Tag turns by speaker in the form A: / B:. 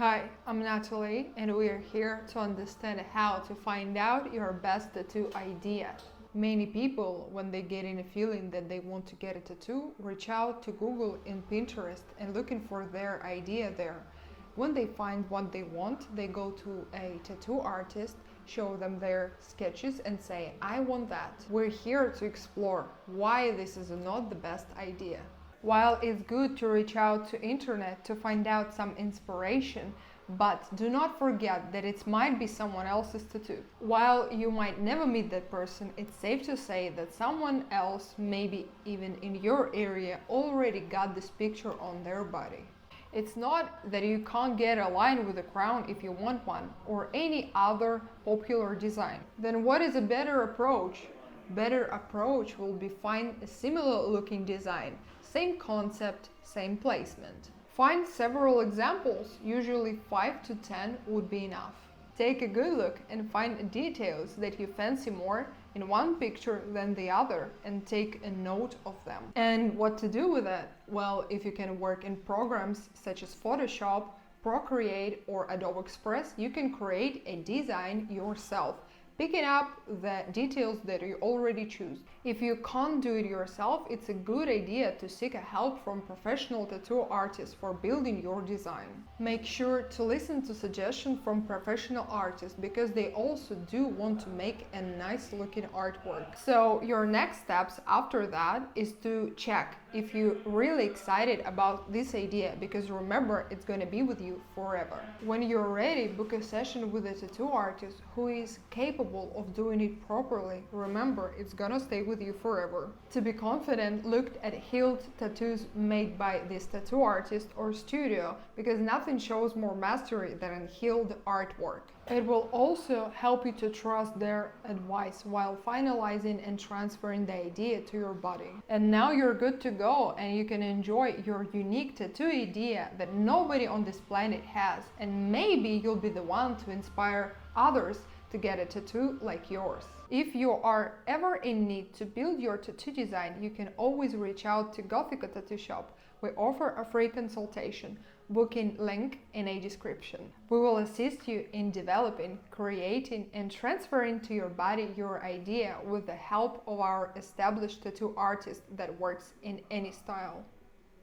A: Hi, I'm Natalie, and we are here to understand how to find out your best tattoo idea. Many people, when they get in a feeling that they want to get a tattoo, reach out to Google and Pinterest and looking for their idea there. When they find what they want, they go to a tattoo artist, show them their sketches and say, I want that. We're here to explore why this is not the best idea. While it's good to reach out to internet to find out some inspiration, but do not forget that it might be someone else's tattoo. While you might never meet that person, it's safe to say that someone else, maybe even in your area, already got this picture on their body. It's not that you can't get a line with a crown if you want one, or any other popular design. Then what is a better approach? Better approach will be find a similar looking design, same concept, same placement. Find several examples, usually 5 to 10 would be enough. Take a good look and find details that you fancy more in one picture than the other and take a note of them. And what to do with it? Well, if you can work in programs such as Photoshop, Procreate or Adobe Express, you can create a design yourself, picking up the details that you already choose. If you can't do it yourself, it's a good idea to seek help from professional tattoo artists for building your design. Make sure to listen to suggestions from professional artists because they also do want to make a nice looking artwork. So your next steps after that is to check if you're really excited about this idea, because remember, it's going to be with you forever. When you're ready, book a session with a tattoo artist who is capable of doing it properly. Remember, it's gonna stay with you forever. To be confident, look at healed tattoos made by this tattoo artist or studio, because nothing shows more mastery than a healed artwork. It will also help you to trust their advice while finalizing and transferring the idea to your body. And now you're good to go and you can enjoy your unique tattoo idea that nobody on this planet has, and maybe you'll be the one to inspire others to get a tattoo like yours. If you are ever in need to build your tattoo design, you can always reach out to Gothica Tattoo Shop. We offer a free consultation. Booking link in a description. We will assist you in developing, creating, and transferring to your body your idea with the help of our established tattoo artist that works in any style.